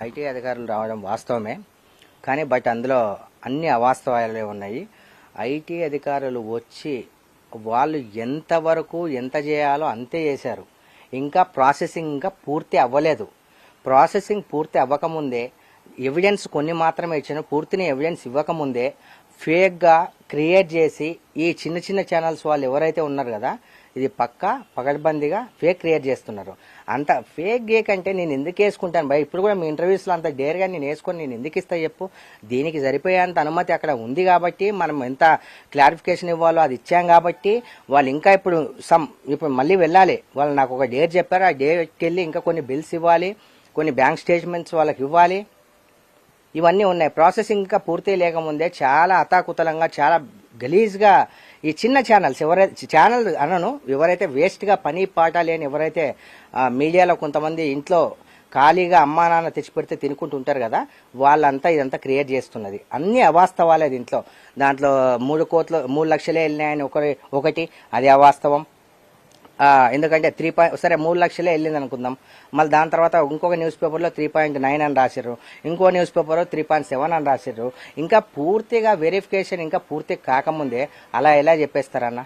IT అధికారులు రావడం వాస్తవమే, కానీ అందులో అన్ని అవాస్తవాలే ఉన్నాయి. ఐటీ అధికారులు వచ్చి వాళ్ళు ఎంతవరకు ఎంత చేయాలో అంతే చేశారు. ఇంకా ప్రాసెసింగ్ ఇంకా పూర్తి అవ్వలేదు. ప్రాసెసింగ్ పూర్తి అవ్వకముందే ఎవిడెన్స్ కొన్ని మాత్రమే ఇచ్చాను. పూర్తిని ఎవిడెన్స్ ఇవ్వకముందే ఫేక్గా క్రియేట్ చేసి ఈ చిన్న చిన్న ఛానల్స్ వాళ్ళు ఎవరైతే ఉన్నారు కదా, ఇది పక్కా పకడ్బందీగా ఫేక్ క్రియేట్ చేస్తున్నారు. అంత ఫేక్ గేక్ అంటే నేను ఎందుకు వేసుకుంటాను భయ్? ఇప్పుడు కూడా మీ ఇంటర్వ్యూస్లో అంత డేర్గా నేను వేసుకొని నేను ఎందుకు ఇస్తా చెప్పు? దీనికి సరిపోయేంత అనుమతి అక్కడ ఉంది కాబట్టి మనం ఎంత క్లారిఫికేషన్ ఇవ్వాలో అది ఇచ్చాం కాబట్టి వాళ్ళు ఇంకా ఇప్పుడు మళ్ళీ వెళ్ళాలి. వాళ్ళు నాకు ఒక డేట్ చెప్పారు, ఆ డేట్కి వెళ్ళి ఇంకా కొన్ని బిల్స్ ఇవ్వాలి, కొన్ని బ్యాంక్ స్టేట్మెంట్స్ వాళ్ళకి ఇవ్వాలి. ఇవన్నీ ఉన్నాయి. ప్రాసెసింగ్ ఇంకా పూర్తి లేకముందే చాలా అతాకుతలంగా చాలా గలీజ్గా ఈ చిన్న ఛానల్స్ ఎవరైతే వేస్ట్గా పని పాట లేని ఎవరైతే మీడియాలో కొంతమంది ఇంట్లో ఖాళీగా అమ్మా నాన్న తెచ్చిపెడితే తినుకుంటుంటారు కదా, వాళ్ళంతా ఇదంతా క్రియేట్ చేస్తున్నది. అన్ని అవాస్తవాలే దీంట్లో. దాంట్లో 3 లక్షలే వెళ్ళినాయని ఒకటి అది అవాస్తవం. ఎందుకంటే 3 లక్షలే వెళ్ళింది అనుకుందాం. మళ్ళీ దాని తర్వాత ఇంకొక న్యూస్ పేపర్లో 3.9 అని రాశారు, ఇంకో న్యూస్ పేపర్లో 3.7 అని రాశారు. ఇంకా పూర్తిగా వెరిఫికేషన్ ఇంకా పూర్తి కాకముందే అలా ఎలా చెప్పేస్తారన్న?